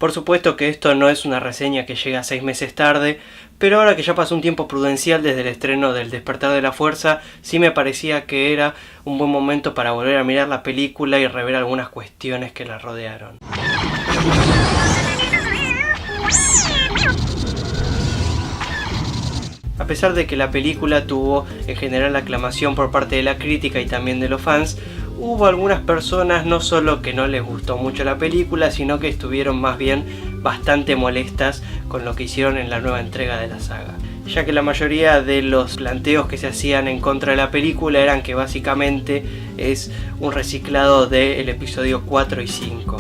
Por supuesto que esto no es una reseña que llega 6 meses tarde, pero ahora que ya pasó un tiempo prudencial desde el estreno del Despertar de la Fuerza, sí me parecía que era un buen momento para volver a mirar la película y rever algunas cuestiones que la rodearon. A pesar de que la película tuvo en general aclamación por parte de la crítica y también de los fans, hubo algunas personas no solo que no les gustó mucho la película, sino que estuvieron más bien bastante molestas con lo que hicieron en la nueva entrega de la saga, ya que la mayoría de los planteos que se hacían en contra de la película eran que básicamente es un reciclado del episodio 4 y 5.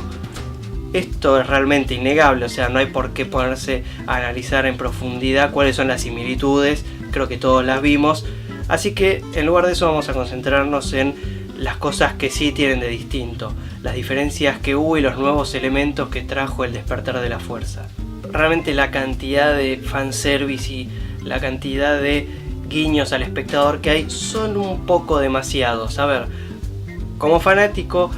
Esto es realmente innegable, o sea, no hay por qué ponerse a analizar en profundidad cuáles son las similitudes, creo que todos las vimos, así que en lugar de eso vamos a concentrarnos en las cosas que sí tienen de distinto, las diferencias que hubo y los nuevos elementos que trajo el Despertar de la Fuerza. Realmente la cantidad de fanservice y la cantidad de guiños al espectador que hay son un poco demasiados. A ver, como fanático,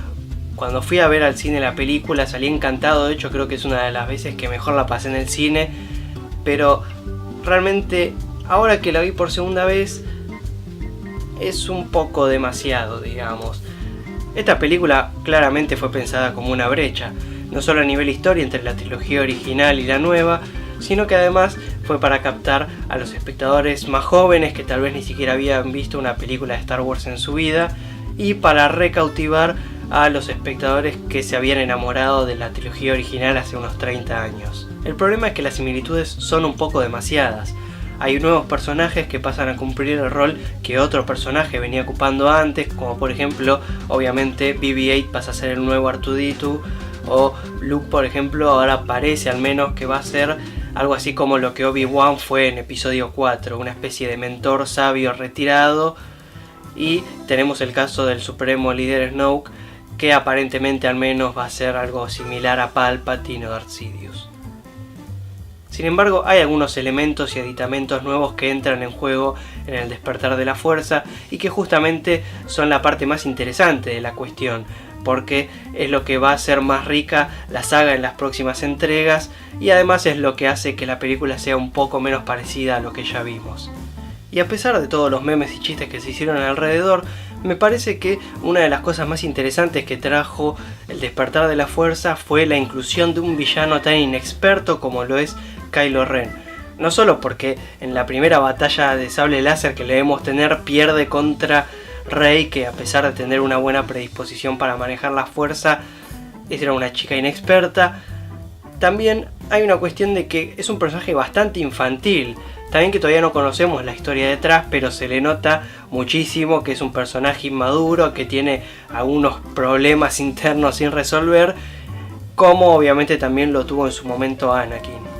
cuando fui a ver al cine la película salí encantado, de hecho creo que es una de las veces que mejor la pasé en el cine, pero realmente ahora que la vi por segunda vez es un poco demasiado, digamos. Esta película claramente fue pensada como una brecha, no solo a nivel historia entre la trilogía original y la nueva, sino que además fue para captar a los espectadores más jóvenes que tal vez ni siquiera habían visto una película de Star Wars en su vida, y para recautivar a los espectadores que se habían enamorado de la trilogía original hace unos 30 años. El problema es que las similitudes son un poco demasiadas. Hay nuevos personajes que pasan a cumplir el rol que otro personaje venía ocupando antes, como por ejemplo, obviamente BB-8 pasa a ser el nuevo R2-D2, o Luke, por ejemplo, ahora parece al menos que va a ser algo así como lo que Obi-Wan fue en episodio 4, una especie de mentor sabio retirado, y tenemos el caso del supremo líder Snoke, que aparentemente al menos va a ser algo similar a Palpatine o Darth Sidious. Sin embargo, hay algunos elementos y aditamentos nuevos que entran en juego en el Despertar de la Fuerza y que justamente son la parte más interesante de la cuestión, porque es lo que va a hacer más rica la saga en las próximas entregas y además es lo que hace que la película sea un poco menos parecida a lo que ya vimos. Y a pesar de todos los memes y chistes que se hicieron alrededor, me parece que una de las cosas más interesantes que trajo el Despertar de la Fuerza fue la inclusión de un villano tan inexperto como lo es Kylo Ren. No solo porque en la primera batalla de sable láser que le debemos tener pierde contra Rey, que a pesar de tener una buena predisposición para manejar la fuerza, era una chica inexperta. También hay una cuestión de que es un personaje bastante infantil. También que todavía no conocemos la historia detrás, pero se le nota muchísimo que es un personaje inmaduro, que tiene algunos problemas internos sin resolver, como obviamente también lo tuvo en su momento Anakin.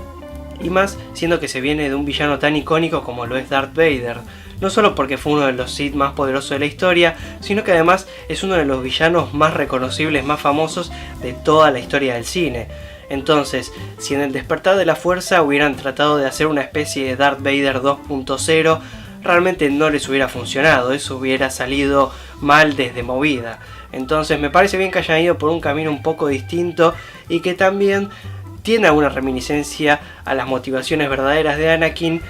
Y más siendo que se viene de un villano tan icónico como lo es Darth Vader, no solo porque fue uno de los Sith más poderosos de la historia, sino que además es uno de los villanos más reconocibles, más famosos de toda la historia del cine. Entonces, si en el Despertar de la Fuerza hubieran tratado de hacer una especie de Darth Vader 2.0, realmente no les hubiera funcionado, eso hubiera salido mal desde movida. Entonces me parece bien que hayan ido por un camino un poco distinto y que también tiene alguna reminiscencia a las motivaciones verdaderas de Anakin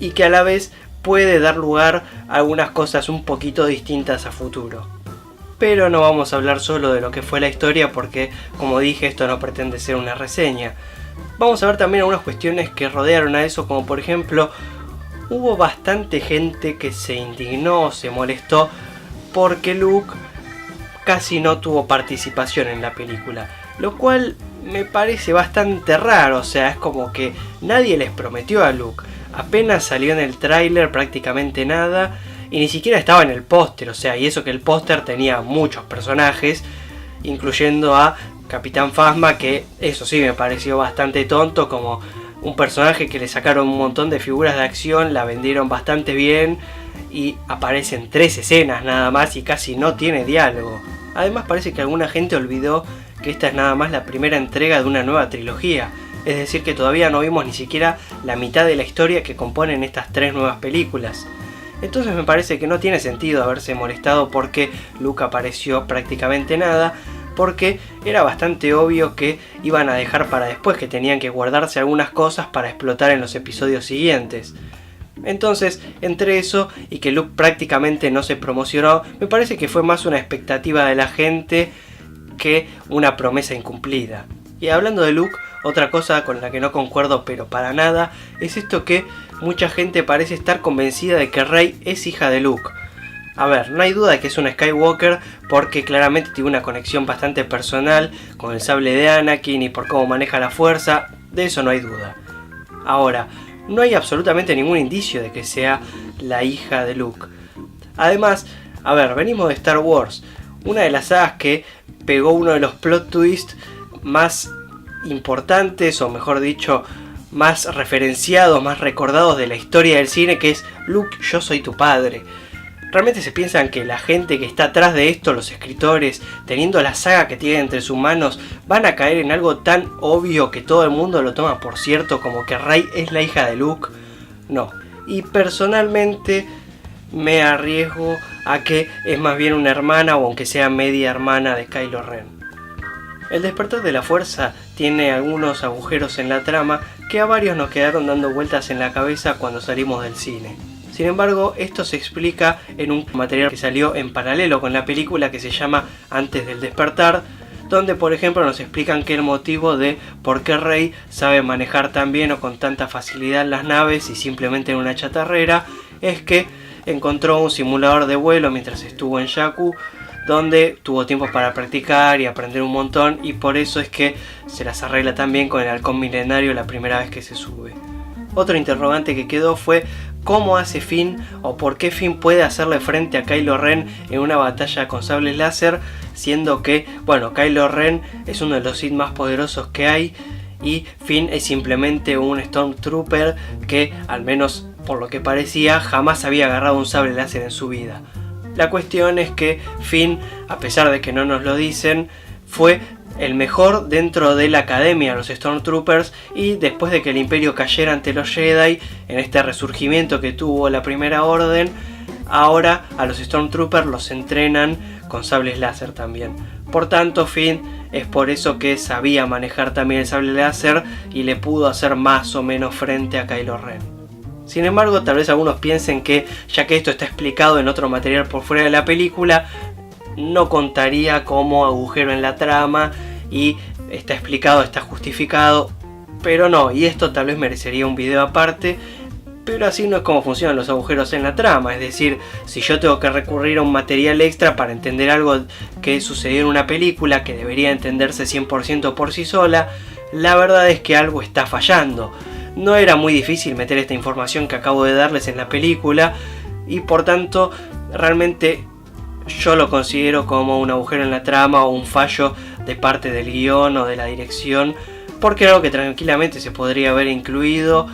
y que a la vez puede dar lugar a algunas cosas un poquito distintas a futuro. Pero no vamos a hablar solo de lo que fue la historia porque, como dije, esto no pretende ser una reseña. Vamos a ver también algunas cuestiones que rodearon a eso, como por ejemplo, hubo bastante gente que se indignó, se molestó porque Luke casi no tuvo participación en la película, lo cual me parece bastante raro. O sea, es como que nadie les prometió a Luke, apenas salió en el tráiler prácticamente nada y ni siquiera estaba en el póster, o sea, y eso que el póster tenía muchos personajes, incluyendo a Capitán Phasma, que eso sí me pareció bastante tonto, como un personaje que le sacaron un montón de figuras de acción, la vendieron bastante bien y aparecen 3 escenas nada más y casi no tiene diálogo. Además parece que alguna gente olvidó que esta es nada más la primera entrega de una nueva trilogía, es decir que todavía no vimos ni siquiera la mitad de la historia que componen estas 3 nuevas películas. Entonces me parece que no tiene sentido haberse molestado porque Luke apareció prácticamente nada, porque era bastante obvio que iban a dejar para después, que tenían que guardarse algunas cosas para explotar en los episodios siguientes. Entonces, entre eso y que Luke prácticamente no se promocionó, me parece que fue más una expectativa de la gente que una promesa incumplida. Y hablando de Luke, otra cosa con la que no concuerdo pero para nada, es esto que mucha gente parece estar convencida de que Rey es hija de Luke. A ver, no hay duda de que es una Skywalker porque claramente tiene una conexión bastante personal con el sable de Anakin y por cómo maneja la fuerza, de eso no hay duda. Ahora, no hay absolutamente ningún indicio de que sea la hija de Luke. Además, a ver, venimos de Star Wars, una de las sagas que pegó uno de los plot twists más importantes, o mejor dicho, más referenciados, más recordados de la historia del cine, que es Luke, yo soy tu padre. ¿Realmente se piensan que la gente que está atrás de esto, los escritores, teniendo la saga que tienen entre sus manos, van a caer en algo tan obvio que todo el mundo lo toma por cierto, como que Rey es la hija de Luke? No. Y personalmente me arriesgo a que es más bien una hermana, o aunque sea media hermana de Kylo Ren. El despertar de la fuerza tiene algunos agujeros en la trama que a varios nos quedaron dando vueltas en la cabeza cuando salimos del cine. Sin embargo, esto se explica en un material que salió en paralelo con la película que se llama Antes del despertar, donde por ejemplo nos explican que el motivo de por qué Rey sabe manejar tan bien o con tanta facilidad las naves y simplemente en una chatarrera es que encontró un simulador de vuelo mientras estuvo en Jakku, donde tuvo tiempo para practicar y aprender un montón, y por eso es que se las arregla tan bien con el halcón milenario la primera vez que se sube. Otro interrogante que quedó fue cómo hace Finn, o por qué Finn puede hacerle frente a Kylo Ren en una batalla con sables láser, siendo que, bueno, Kylo Ren es uno de los Sith más poderosos que hay y Finn es simplemente un Stormtrooper que, al menos por lo que parecía, jamás había agarrado un sable láser en su vida. La cuestión es que Finn, a pesar de que no nos lo dicen, fue el mejor dentro de la academia, los Stormtroopers, y después de que el Imperio cayera ante los Jedi, en este resurgimiento que tuvo la Primera Orden, ahora a los Stormtroopers los entrenan con sables láser también. Por tanto, Finn es por eso que sabía manejar también el sable láser y le pudo hacer más o menos frente a Kylo Ren. Sin embargo, tal vez algunos piensen que, ya que esto está explicado en otro material por fuera de la película, no contaría como agujero en la trama y está explicado, está justificado, pero no, y esto tal vez merecería un video aparte, pero así no es como funcionan los agujeros en la trama. Es decir, si yo tengo que recurrir a un material extra para entender algo que sucedió en una película que debería entenderse 100% por sí sola, la verdad es que algo está fallando. No era muy difícil meter esta información que acabo de darles en la película y por tanto realmente yo lo considero como un agujero en la trama o un fallo de parte del guión o de la dirección, porque era algo que tranquilamente se podría haber incluido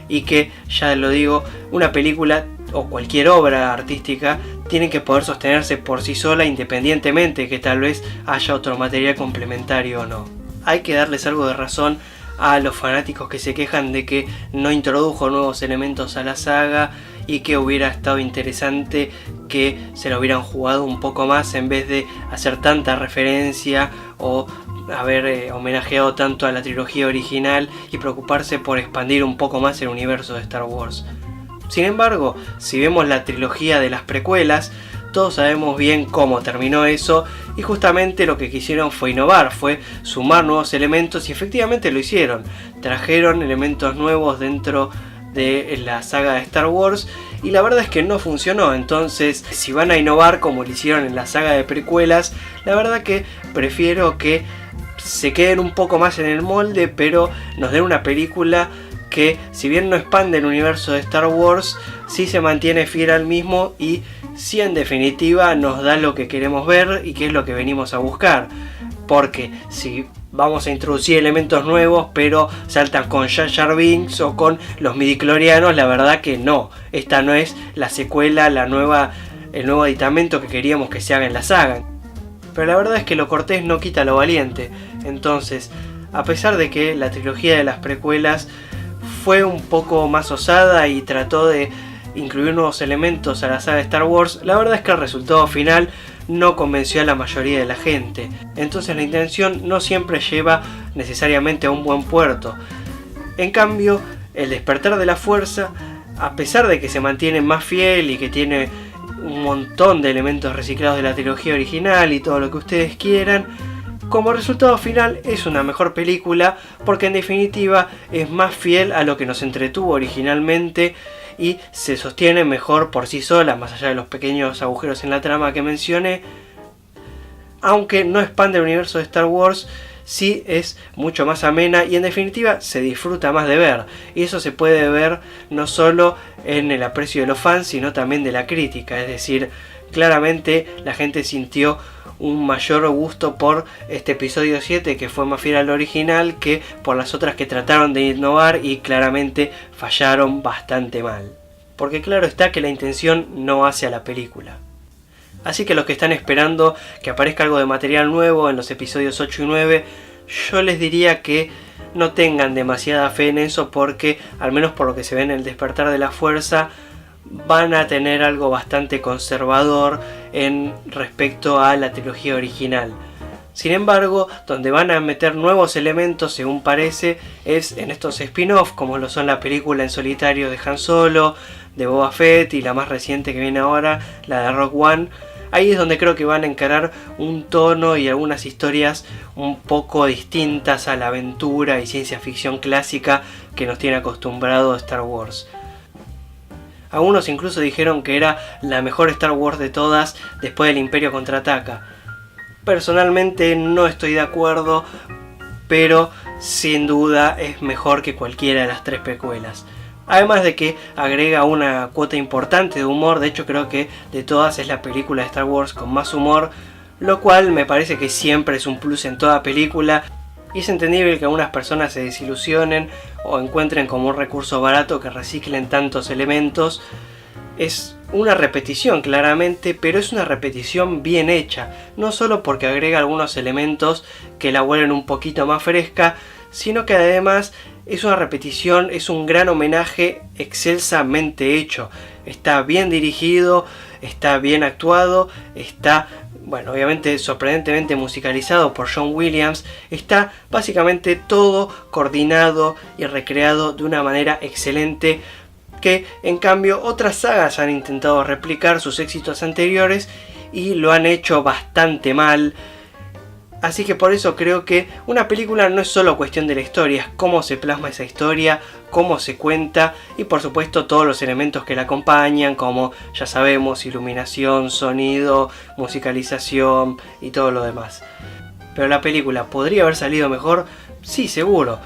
y que, ya lo digo, una película o cualquier obra artística tiene que poder sostenerse por sí sola independientemente que tal vez haya otro material complementario o no. Hay que darles algo de razón a los fanáticos que se quejan de que no introdujo nuevos elementos a la saga y que hubiera estado interesante que se lo hubieran jugado un poco más en vez de hacer tanta referencia o haber homenajeado tanto a la trilogía original y preocuparse por expandir un poco más el universo de Star Wars. Sin embargo, si vemos la trilogía de las precuelas, todos sabemos bien cómo terminó eso y justamente lo que quisieron fue innovar, fue sumar nuevos elementos y efectivamente lo hicieron. Trajeron elementos nuevos dentro de la saga de Star Wars y la verdad es que no funcionó. Entonces, si van a innovar como lo hicieron en la saga de precuelas, la verdad que prefiero que se queden un poco más en el molde, pero nos den una película que, si bien no expande el universo de Star Wars, sí se mantiene fiel al mismo y sí, en definitiva, nos da lo que queremos ver y que es lo que venimos a buscar. Porque si vamos a introducir elementos nuevos, pero saltan con Jar Jar Binks o con los midichlorianos, la verdad que no. Esta no es la secuela, el nuevo aditamento que queríamos que se haga en la saga. Pero la verdad es que lo cortés no quita lo valiente. Entonces, a pesar de que la trilogía de las precuelas fue un poco más osada y trató de incluir nuevos elementos a la saga de Star Wars, la verdad es que el resultado final no convenció a la mayoría de la gente. Entonces la intención no siempre lleva necesariamente a un buen puerto. En cambio, El despertar de la fuerza, a pesar de que se mantiene más fiel y que tiene un montón de elementos reciclados de la trilogía original y todo lo que ustedes quieran, como resultado final es una mejor película porque en definitiva es más fiel a lo que nos entretuvo originalmente y se sostiene mejor por sí sola, más allá de los pequeños agujeros en la trama que mencioné. Aunque no expande el universo de Star Wars, sí es mucho más amena y en definitiva se disfruta más de ver. Y eso se puede ver no solo en el aprecio de los fans, sino también de la crítica. Es decir, claramente la gente sintió un mayor gusto por este episodio 7, que fue más fiel al original, que por las otras que trataron de innovar y claramente fallaron bastante mal. Porque claro está que la intención no hace a la película. Así que los que están esperando que aparezca algo de material nuevo en los episodios 8 y 9, yo les diría que no tengan demasiada fe en eso, porque al menos por lo que se ve en El despertar de la fuerza, van a tener algo bastante conservador en respecto a la trilogía original. Sin embargo, donde van a meter nuevos elementos, según parece, es en estos spin-off, como lo son la película en solitario de Han Solo, de Boba Fett y la más reciente que viene ahora, la de Rogue One. Ahí es donde creo que van a encarar un tono y algunas historias un poco distintas a la aventura y ciencia ficción clásica que nos tiene acostumbrado Star Wars. Algunos incluso dijeron que era la mejor Star Wars de todas después del Imperio Contraataca. Personalmente no estoy de acuerdo, pero sin duda es mejor que cualquiera de las tres precuelas. Además de que agrega una cuota importante de humor, de hecho creo que de todas es la película de Star Wars con más humor, lo cual me parece que siempre es un plus en toda película. Y es entendible que algunas personas se desilusionen o encuentren como un recurso barato que reciclen tantos elementos. Es una repetición claramente, pero es una repetición bien hecha. No solo porque agrega algunos elementos que la vuelven un poquito más fresca, sino que además es una repetición, es un gran homenaje excelsamente hecho. Está bien dirigido, está bien actuado, está... bueno, obviamente sorprendentemente musicalizado por John Williams. Está básicamente todo coordinado y recreado de una manera excelente, que en cambio otras sagas han intentado replicar sus éxitos anteriores y lo han hecho bastante mal. Así que por eso creo que una película no es solo cuestión de la historia, es cómo se plasma esa historia, cómo se cuenta y por supuesto todos los elementos que la acompañan, como ya sabemos, iluminación, sonido, musicalización y todo lo demás. Pero la película podría haber salido mejor, sí, seguro,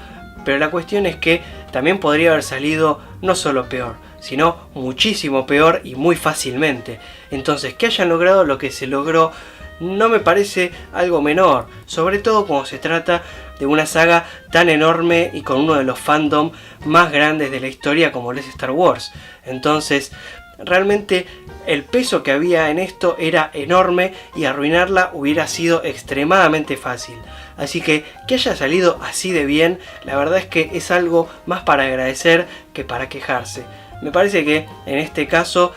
pero la cuestión es que también podría haber salido no solo peor, sino muchísimo peor y muy fácilmente. Entonces, que hayan logrado lo que se logró no me parece algo menor, sobre todo cuando se trata de una saga tan enorme y con uno de los fandom más grandes de la historia como lo es Star Wars. Entonces, realmente el peso que había en esto era enorme y arruinarla hubiera sido extremadamente fácil. Así que haya salido así de bien, la verdad es que es algo más para agradecer que para quejarse. Me parece que en este caso,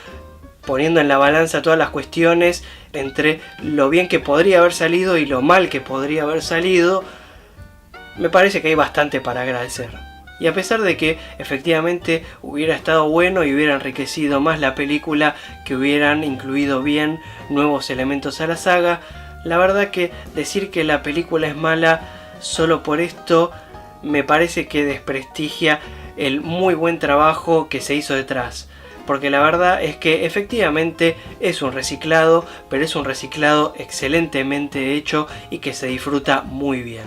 poniendo en la balanza todas las cuestiones entre lo bien que podría haber salido y lo mal que podría haber salido, me parece que hay bastante para agradecer. Y a pesar de que efectivamente hubiera estado bueno y hubiera enriquecido más la película, que hubieran incluido bien nuevos elementos a la saga, la verdad que decir que la película es mala solo por esto me parece que desprestigia el muy buen trabajo que se hizo detrás. Porque la verdad es que efectivamente es un reciclado, pero es un reciclado excelentemente hecho y que se disfruta muy bien.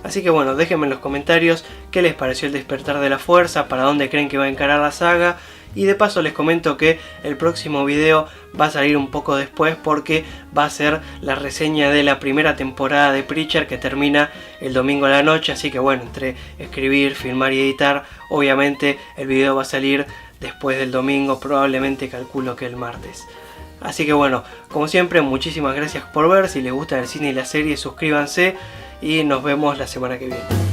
Así que bueno, déjenme en los comentarios qué les pareció El despertar de la fuerza, para dónde creen que va a encarar la saga. Y de paso les comento que el próximo video va a salir un poco después, porque va a ser la reseña de la primera temporada de Preacher, que termina el domingo a la noche. Así que bueno, entre escribir, filmar y editar, obviamente el video va a salir después del domingo, probablemente calculo que el martes. Así que bueno, como siempre, muchísimas gracias por ver. Si les gusta el cine y la serie, suscríbanse y nos vemos la semana que viene.